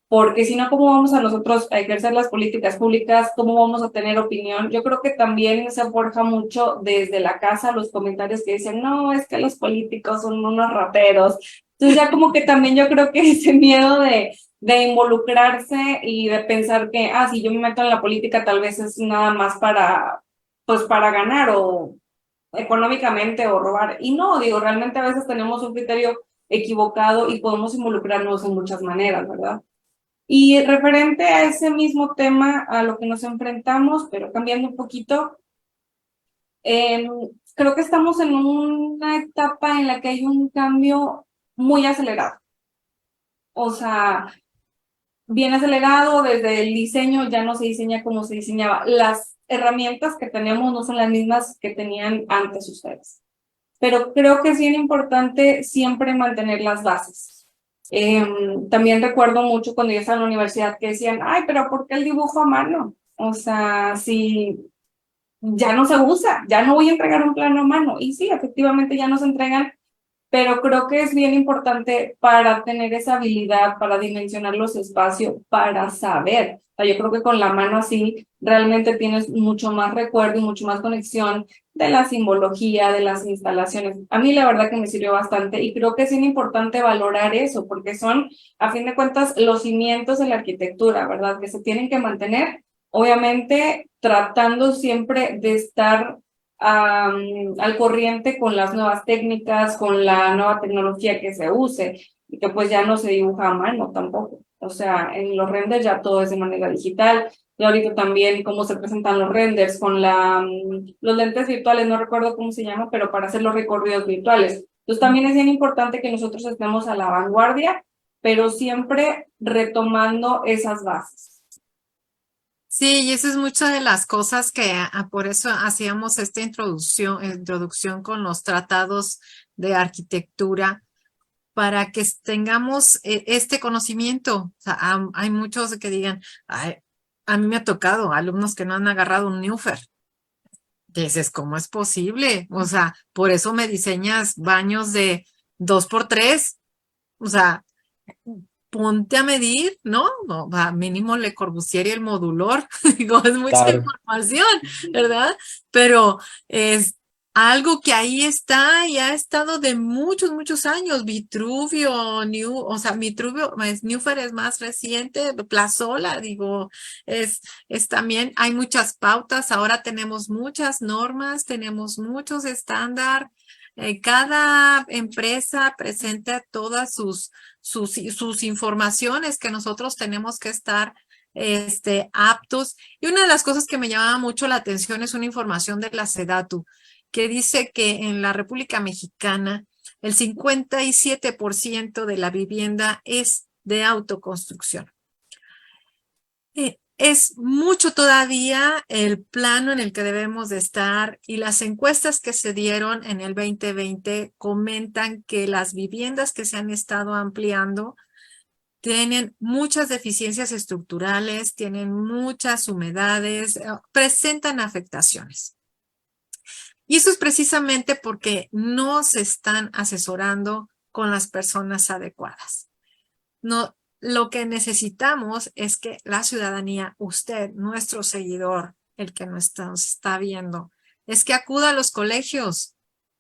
Porque si no, ¿cómo vamos a nosotros a ejercer las políticas públicas? ¿Cómo vamos a tener opinión? Yo creo que también se forja mucho desde la casa los comentarios que dicen, no, es que los políticos son unos rateros. Entonces ya como que también yo creo que ese miedo de involucrarse y de pensar que, si yo me meto en la política tal vez es nada más pues para ganar o económicamente o robar. Y no, digo, realmente a veces tenemos un criterio equivocado y podemos involucrarnos en muchas maneras, ¿verdad? Y referente a ese mismo tema, a lo que nos enfrentamos, pero cambiando un poquito, creo que estamos en una etapa en la que hay un cambio muy acelerado. O sea, bien acelerado, desde el diseño ya no se diseña como se diseñaba. Las herramientas que tenemos no son las mismas que tenían antes ustedes. Pero creo que es bien importante siempre mantener las bases. También recuerdo mucho cuando yo estaba en la universidad que decían, ay, pero ¿por qué el dibujo a mano? O sea, si ya no se usa, ya no voy a entregar un plano a mano. Y sí, efectivamente ya no se entregan, pero creo que es bien importante para tener esa habilidad, para dimensionar los espacios, para saber. O sea, yo creo que con la mano así realmente tienes mucho más recuerdo y mucho más conexión de la simbología, de las instalaciones. A mí la verdad que me sirvió bastante y creo que es bien importante valorar eso, porque son, a fin de cuentas, los cimientos de la arquitectura, ¿verdad? Que se tienen que mantener, obviamente tratando siempre de estar al corriente con las nuevas técnicas, con la nueva tecnología que se use, y que pues ya no se dibuja a mano tampoco. O sea, en los renders ya todo es de manera digital. Y ahorita también cómo se presentan los renders con los lentes virtuales, no recuerdo cómo se llama, pero para hacer los recorridos virtuales. Entonces también es bien importante que nosotros estemos a la vanguardia, pero siempre retomando esas bases. Sí, y esa es muchas de las cosas que por eso hacíamos esta introducción con los tratados de arquitectura, para que tengamos este conocimiento. O sea, hay muchos que digan, "Ay, a mí me ha tocado alumnos que no han agarrado un Neufer". Dices, ¿cómo es posible? O sea, por eso me diseñas baños de 2x3. O sea, ponte a medir, ¿no? No, mínimo Le Corbusier y el modulor. Digo, es mucha Claro. información, ¿verdad? Pero es algo que ahí está y ha estado de muchos, muchos años. Vitruvio, o sea, Vitruvio, Neufer es más reciente, Plazola, digo, es también, hay muchas pautas, ahora tenemos muchas normas, tenemos muchos estándares. Cada empresa presenta todas sus informaciones que nosotros tenemos que estar aptos. Y una de las cosas que me llamaba mucho la atención es una información de la SEDATU, que dice que en la República Mexicana el 57% de la vivienda es de autoconstrucción. Es mucho todavía el plano en el que debemos de estar, y las encuestas que se dieron en el 2020 comentan que las viviendas que se han estado ampliando tienen muchas deficiencias estructurales, tienen muchas humedades, presentan afectaciones. Y eso es precisamente porque no se están asesorando con las personas adecuadas. No, lo que necesitamos es que la ciudadanía, usted, nuestro seguidor, el que nos está viendo, es que acuda a los colegios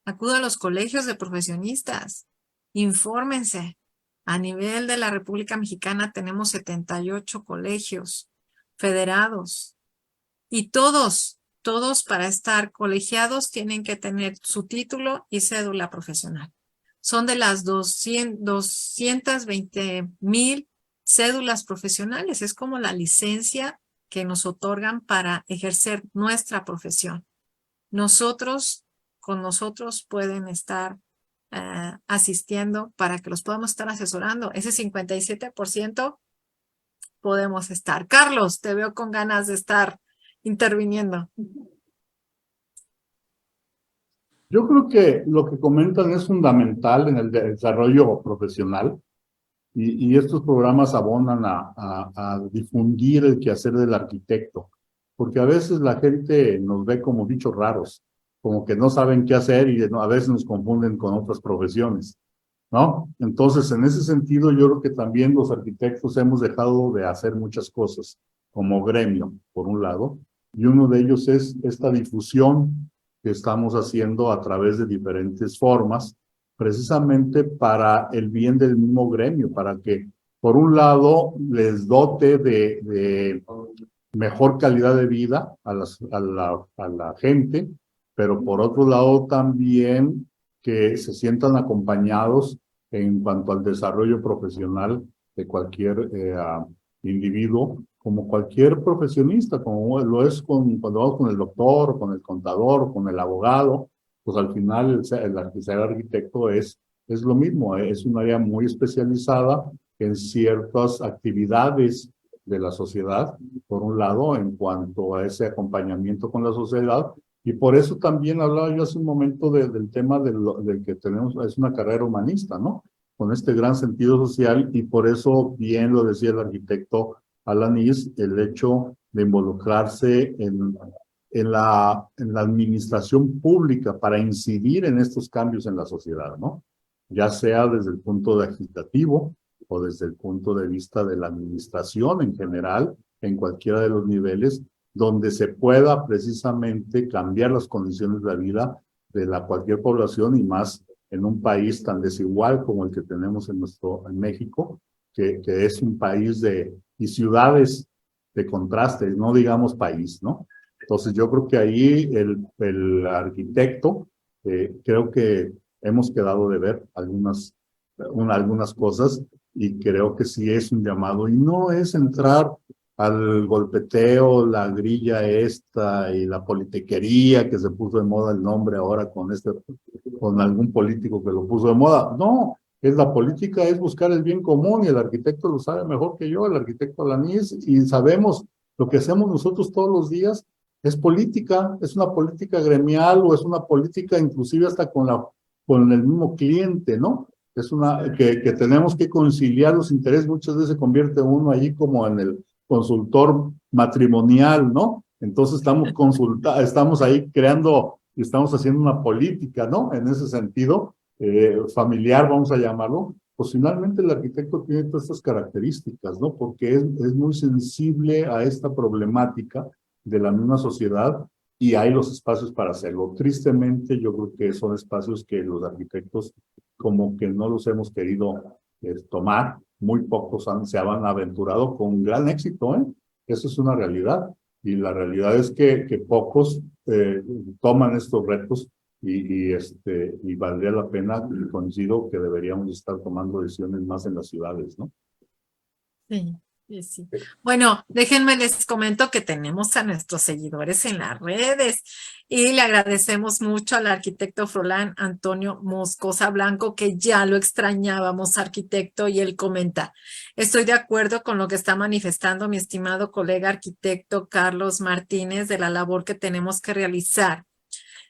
de profesionistas, infórmense. A nivel de la República Mexicana tenemos 78 colegios federados y todos para estar colegiados tienen que tener su título y cédula profesional. Son de las 220,000 cédulas profesionales. Es como la licencia que nos otorgan para ejercer nuestra profesión. Con nosotros pueden estar asistiendo para que los podamos estar asesorando. Ese 57% podemos estar. Carlos, te veo con ganas de estar interviniendo. Yo creo que lo que comentan es fundamental en el desarrollo profesional, y estos programas abonan a difundir el quehacer del arquitecto, porque a veces la gente nos ve como bichos raros, como que no saben qué hacer, y a veces nos confunden con otras profesiones, ¿no? Entonces, en ese sentido, yo creo que también los arquitectos hemos dejado de hacer muchas cosas como gremio, por un lado, y uno de ellos es esta difusión que estamos haciendo a través de diferentes formas, precisamente para el bien del mismo gremio, para que, por un lado, les dote de mejor calidad de vida a la gente, pero por otro lado también que se sientan acompañados en cuanto al desarrollo profesional de cualquier individuo, como cualquier profesionista, como lo es cuando vamos con el doctor, con el contador, con el abogado. Pues al final ser arquitecto es lo mismo, es un área muy especializada en ciertas actividades de la sociedad, por un lado, en cuanto a ese acompañamiento con la sociedad. Y por eso también hablaba yo hace un momento del tema del que tenemos, es una carrera humanista, ¿no? Con este gran sentido social, y por eso bien lo decía el arquitecto Alanis, el hecho de involucrarse en en la administración pública para incidir en estos cambios en la sociedad, ¿no? Ya sea desde el punto de agitativo o desde el punto de vista de la administración en general, en cualquiera de los niveles, donde se pueda precisamente cambiar las condiciones de la vida de cualquier población y más en un país tan desigual como el que tenemos en México, que es un país y ciudades de contraste, no digamos país, ¿no? Entonces yo creo que ahí el arquitecto, creo que hemos quedado de ver algunas cosas y creo que sí es un llamado y no es entrar al golpeteo, la grilla esta y la politiquería que se puso de moda el nombre ahora con algún político que lo puso de moda. No, la política es buscar el bien común y el arquitecto lo sabe mejor que yo, el arquitecto Alanís, y sabemos lo que hacemos nosotros todos los días es política, es una política gremial o es una política inclusive hasta con el mismo cliente, ¿no? Es que tenemos que conciliar los intereses, muchas veces se convierte uno allí como en el consultor matrimonial, ¿no? Entonces estamos ahí creando, estamos haciendo una política, ¿no? En ese sentido, familiar, vamos a llamarlo, pues finalmente el arquitecto tiene todas estas características, ¿no? Porque es muy sensible a esta problemática de la misma sociedad y hay los espacios para hacerlo. Tristemente, yo creo que son espacios que los arquitectos como que no los hemos querido tomar, muy pocos se han aventurado con gran éxito, ¿eh? Eso es una realidad. Y la realidad es que pocos toman estos retos y valdría la pena, y coincido que deberíamos estar tomando decisiones más en las ciudades, ¿no? Sí. Sí. Bueno, déjenme les comento que tenemos a nuestros seguidores en las redes y le agradecemos mucho al arquitecto Froilán Antonio Moscosa Blanco, que ya lo extrañábamos, arquitecto, y él comenta: estoy de acuerdo con lo que está manifestando mi estimado colega arquitecto Carlos Martínez de la labor que tenemos que realizar,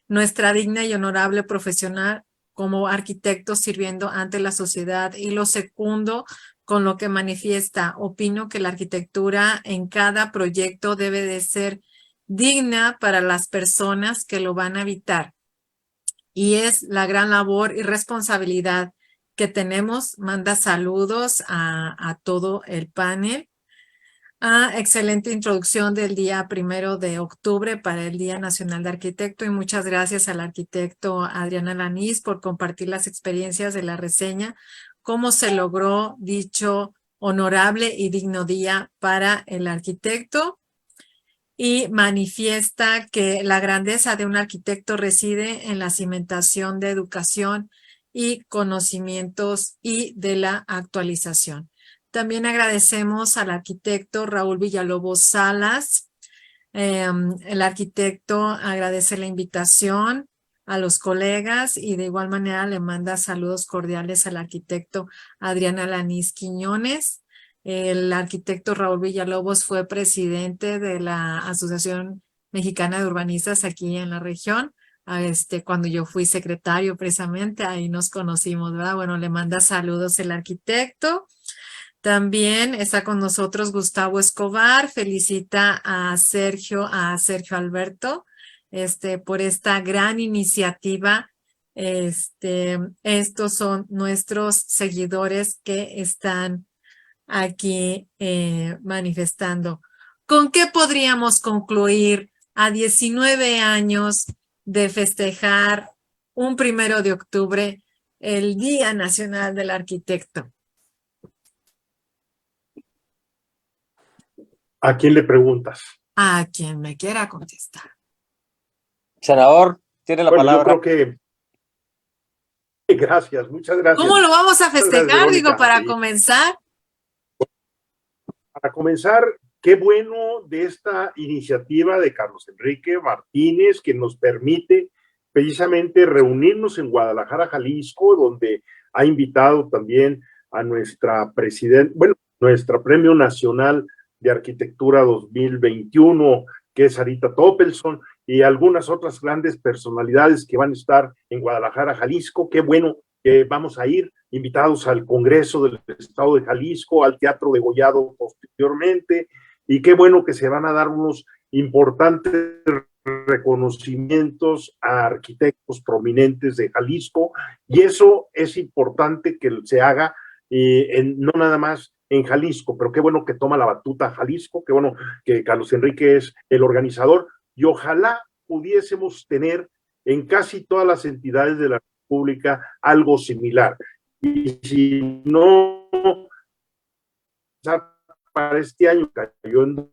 nuestra digna y honorable profesional como arquitectos sirviendo ante la sociedad, y lo secundo con lo que manifiesta. Opino que la arquitectura en cada proyecto debe de ser digna para las personas que lo van a habitar. Y es la gran labor y responsabilidad que tenemos. Manda saludos a todo el panel. Excelente introducción del día 1 de octubre para el Día Nacional de Arquitecto, y muchas gracias al arquitecto Adrián Alanís por compartir las experiencias de la reseña, cómo se logró dicho honorable y digno día para el arquitecto, y manifiesta que la grandeza de un arquitecto reside en la cimentación de educación y conocimientos y de la actualización. También agradecemos al arquitecto Raúl Villalobos Salas. El arquitecto agradece la invitación a los colegas y de igual manera le manda saludos cordiales al arquitecto Adrián Alanís Quiñones. El arquitecto Raúl Villalobos fue presidente de la Asociación Mexicana de Urbanistas aquí en la región. Cuando yo fui secretario, precisamente ahí nos conocimos, ¿verdad? Bueno, le manda saludos el arquitecto. También está con nosotros Gustavo Escobar, felicita a Sergio Alberto, por esta gran iniciativa. Estos son nuestros seguidores que están aquí manifestando. ¿Con qué podríamos concluir a 19 años de festejar un 1 de octubre, el Día Nacional del Arquitecto? ¿A quién le preguntas? A quien me quiera contestar. Senador, tiene la palabra. Yo creo que gracias, muchas gracias. ¿Cómo lo vamos a festejar? Gracias, digo, para sí. comenzar. Para comenzar, qué bueno de esta iniciativa de Carlos Enrique Martínez, que nos permite precisamente reunirnos en Guadalajara, Jalisco, donde ha invitado también a nuestra presidenta, nuestra Premio Nacional de Arquitectura 2021, que es Sarita Topelson, y algunas otras grandes personalidades que van a estar en Guadalajara, Jalisco. Qué bueno que vamos a ir invitados al Congreso del Estado de Jalisco, al Teatro Degollado posteriormente, y qué bueno que se van a dar unos importantes reconocimientos a arquitectos prominentes de Jalisco, y eso es importante que se haga no nada más en Jalisco, pero qué bueno que toma la batuta Jalisco, qué bueno que Carlos Enrique es el organizador, y ojalá pudiésemos tener en casi todas las entidades de la República algo similar. Y si no, para este año cayó en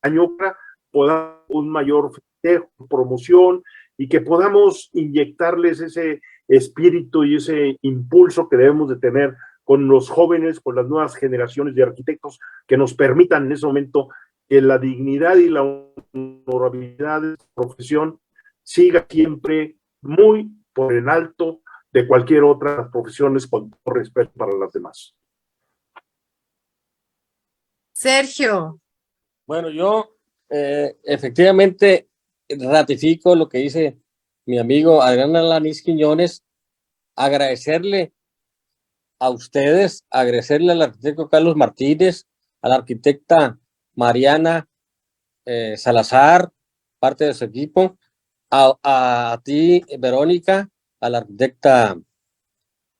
año, podamos un mayor festejo, promoción, y que podamos inyectarles ese espíritu y ese impulso que debemos de tener con los jóvenes, con las nuevas generaciones de arquitectos, que nos permitan en ese momento que la dignidad y la honorabilidad de la profesión siga siempre muy por el alto de cualquier otra profesiones, con todo respeto para las demás. Sergio. Bueno, yo efectivamente ratifico lo que dice mi amigo Adrián Alanís Quiñones, agradecerle a ustedes, agradecerle al arquitecto Carlos Martínez, a la arquitecta Mariana Salazar, parte de su equipo, a ti, Verónica, a la arquitecta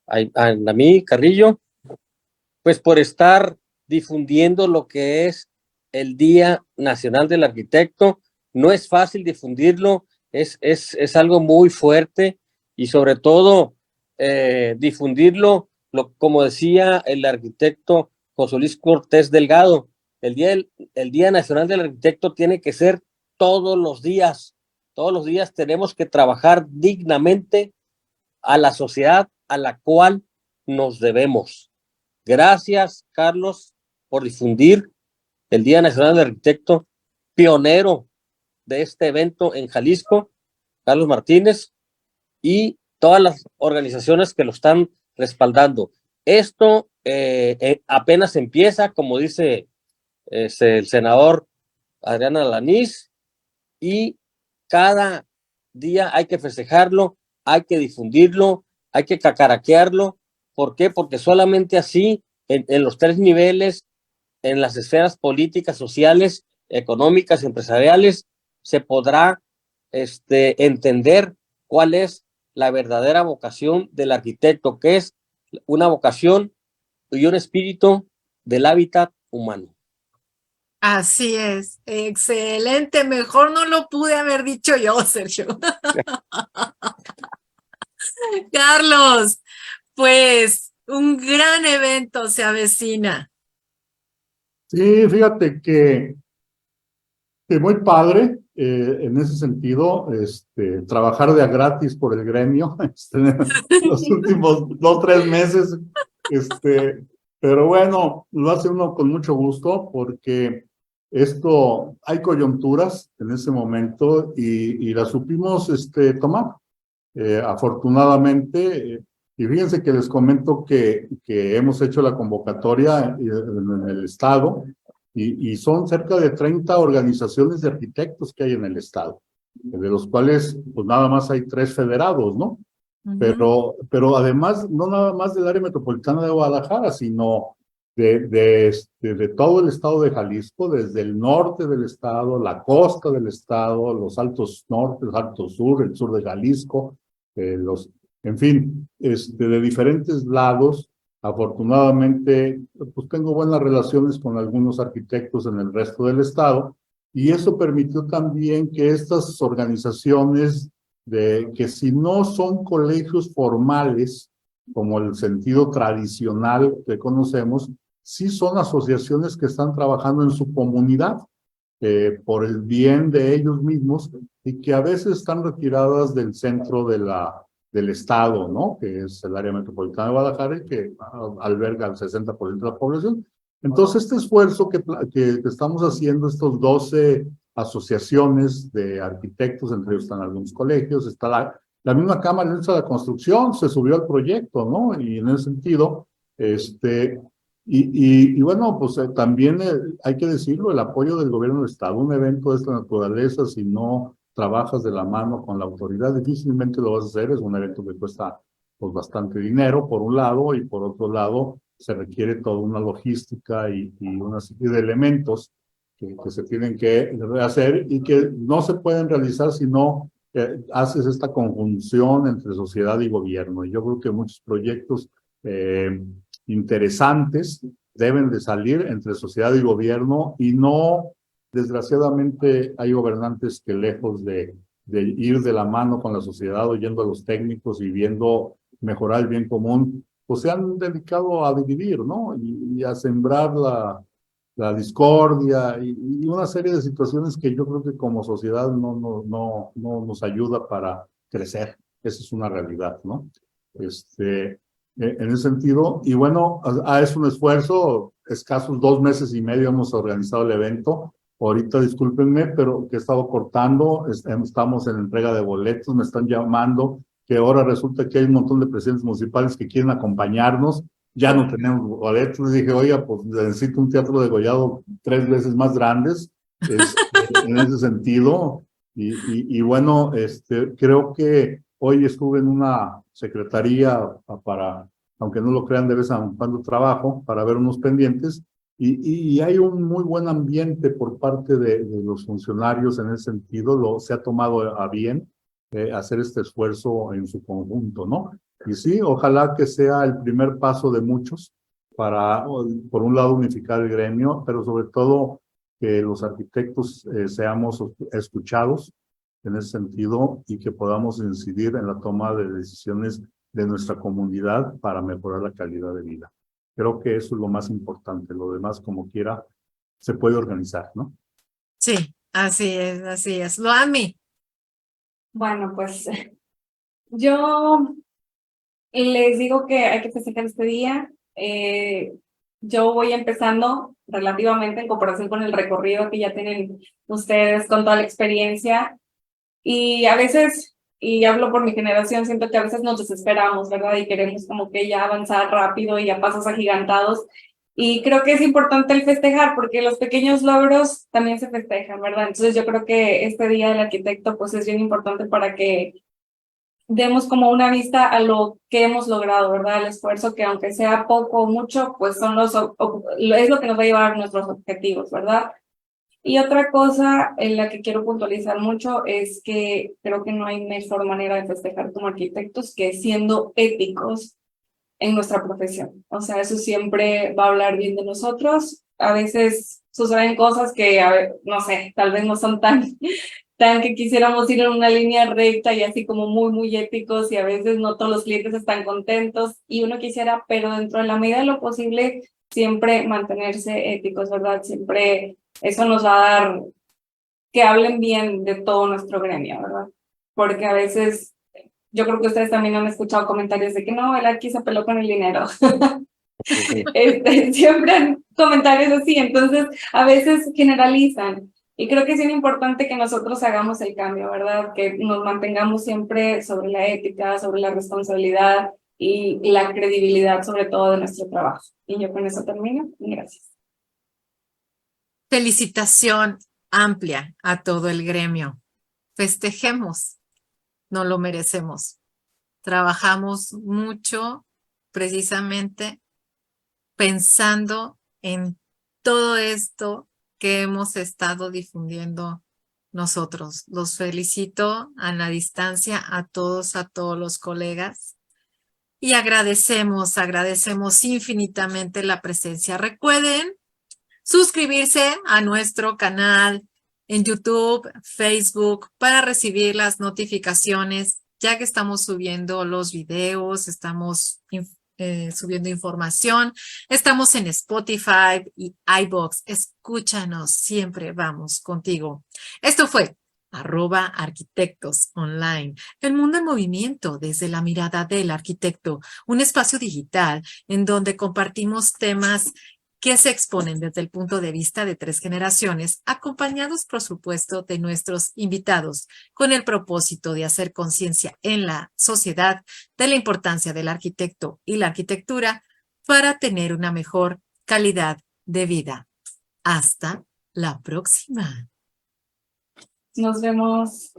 Anamí Carrillo, pues por estar difundiendo lo que es el Día Nacional del Arquitecto. No es fácil difundirlo, es algo muy fuerte, y sobre todo difundirlo, como decía el arquitecto José Luis Cortés Delgado, el Día Nacional del Arquitecto tiene que ser todos los días tenemos que trabajar dignamente a la sociedad a la cual nos debemos. Gracias, Carlos, por difundir el Día Nacional del Arquitecto, pionero de este evento en Jalisco, Carlos Martínez, y todas las organizaciones que lo están respaldando. Esto apenas empieza, como dice el senador Adrián Alanís, y cada día hay que festejarlo, hay que difundirlo, hay que cacaraquearlo. ¿Por qué? Porque solamente así, en los tres niveles, en las esferas políticas, sociales, económicas, empresariales, se podrá entender cuál es la verdadera vocación del arquitecto, que es una vocación y un espíritu del hábitat humano. Así es, excelente, mejor no lo pude haber dicho yo, Sergio. Carlos, pues un gran evento se avecina. Sí, fíjate que muy padre en ese sentido, trabajar de a gratis por el gremio los últimos 2-3 meses, pero bueno, lo hace uno con mucho gusto porque hay coyunturas en ese momento y las supimos tomar. Afortunadamente, y fíjense que les comento que hemos hecho la convocatoria en el estado, y son cerca de 30 organizaciones de arquitectos que hay en el estado, de los cuales pues nada más hay 3 federados, ¿no? Pero además, no nada más del área metropolitana de Guadalajara, sino de todo el estado de Jalisco, desde el norte del estado, la costa del estado, los altos norte, los altos sur, el sur de Jalisco, en fin, de diferentes lados. Afortunadamente, pues tengo buenas relaciones con algunos arquitectos en el resto del estado, y eso permitió también que estas organizaciones, que si no son colegios formales, como el sentido tradicional que conocemos, sí son asociaciones que están trabajando en su comunidad, por el bien de ellos mismos, y que a veces están retiradas del centro del estado, ¿no? Que es el área metropolitana de Guadalajara, y que alberga al 60% de la población. Entonces, este esfuerzo que estamos haciendo, estos 12 asociaciones de arquitectos, entre ellos están algunos colegios, está la misma Cámara de la Construcción, se subió al proyecto, ¿no? Y en ese sentido, y bueno, pues también hay que decirlo, el apoyo del gobierno del estado. Un evento de esta naturaleza, si no trabajas de la mano con la autoridad, difícilmente lo vas a hacer. Es un evento que cuesta pues bastante dinero, por un lado, y por otro lado, se requiere toda una logística y una serie de elementos que se tienen que hacer y que no se pueden realizar si no haces esta conjunción entre sociedad y gobierno. Y yo creo que muchos proyectos interesantes deben de salir entre sociedad y gobierno y no, desgraciadamente, hay gobernantes que lejos de ir de la mano con la sociedad, oyendo a los técnicos y viendo mejorar el bien común, pues se han dedicado a dividir, ¿no? Y a sembrar la discordia y una serie de situaciones que yo creo que como sociedad no nos ayuda para crecer. Esa es una realidad, ¿no? En ese sentido, y bueno, es un esfuerzo, escasos 2 meses y medio hemos organizado el evento. Ahorita discúlpenme, pero que he estado cortando, estamos en entrega de boletos, me están llamando, que ahora resulta que hay un montón de presidentes municipales que quieren acompañarnos, ya no tenemos boletos, dije, oiga, pues necesito un teatro degollado 3 veces más grandes, en ese sentido, y bueno, creo que hoy estuve en una secretaría para, aunque no lo crean, de vez en cuando trabajo, para ver unos pendientes, y hay un muy buen ambiente por parte de los funcionarios en ese sentido, se ha tomado a bien hacer este esfuerzo en su conjunto, ¿no? Y sí, ojalá que sea el primer paso de muchos para, por un lado, unificar el gremio, pero sobre todo que los arquitectos seamos escuchados en ese sentido y que podamos incidir en la toma de decisiones de nuestra comunidad para mejorar la calidad de vida. Creo que eso es lo más importante. Lo demás, como quiera, se puede organizar, ¿no? Sí, así es, así es. Loami. Bueno, pues yo les digo que hay que festejar este día. Yo voy empezando relativamente en comparación con el recorrido que ya tienen ustedes con toda la experiencia. Y a veces, y hablo por mi generación, siento que a veces nos desesperamos, ¿verdad? Y queremos como que ya avanzar rápido y a pasos agigantados. Y creo que es importante el festejar porque los pequeños logros también se festejan, ¿verdad? Entonces yo creo que este Día del Arquitecto pues es bien importante para que demos como una vista a lo que hemos logrado, ¿verdad? El esfuerzo que aunque sea poco o mucho, pues son es lo que nos va a llevar a nuestros objetivos, ¿verdad? Y otra cosa en la que quiero puntualizar mucho es que creo que no hay mejor manera de festejar como arquitectos que siendo éticos en nuestra profesión. O sea, eso siempre va a hablar bien de nosotros. A veces suceden cosas que, no sé, tal vez no son tan que quisiéramos ir en una línea recta y así como muy éticos y a veces no todos los clientes están contentos y uno quisiera, pero dentro de la medida de lo posible, siempre mantenerse éticos, ¿verdad? Siempre eso nos va a dar que hablen bien de todo nuestro gremio, ¿verdad? Porque a veces, yo creo que ustedes también han escuchado comentarios de que no, él aquí se peló con el dinero. Siempre han comentarios así, entonces a veces generalizan. Y creo que es bien importante que nosotros hagamos el cambio, ¿verdad? Que nos mantengamos siempre sobre la ética, sobre la responsabilidad y la credibilidad, sobre todo, de nuestro trabajo. Y yo con eso termino. Gracias. Felicitación amplia a todo el gremio. Festejemos, no lo merecemos. Trabajamos mucho precisamente pensando en todo esto que hemos estado difundiendo nosotros. Los felicito a la distancia a todos los colegas y agradecemos infinitamente la presencia. Recuerden suscribirse a nuestro canal en YouTube, Facebook, para recibir las notificaciones, ya que estamos subiendo los videos, estamos subiendo información. Estamos en Spotify y iVoox. Escúchanos, siempre vamos contigo. Esto fue @arquitectos online, el mundo en movimiento desde la mirada del arquitecto, un espacio digital en donde compartimos temas que se exponen desde el punto de vista de 3 generaciones, acompañados, por supuesto, de nuestros invitados, con el propósito de hacer conciencia en la sociedad de la importancia del arquitecto y la arquitectura para tener una mejor calidad de vida. Hasta la próxima. Nos vemos.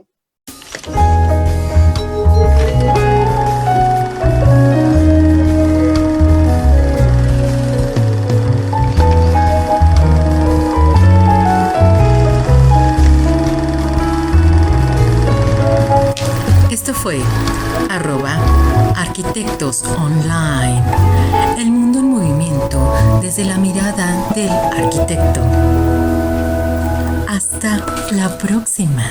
Arquitectos Online. El mundo en movimiento desde la mirada del arquitecto. Hasta la próxima.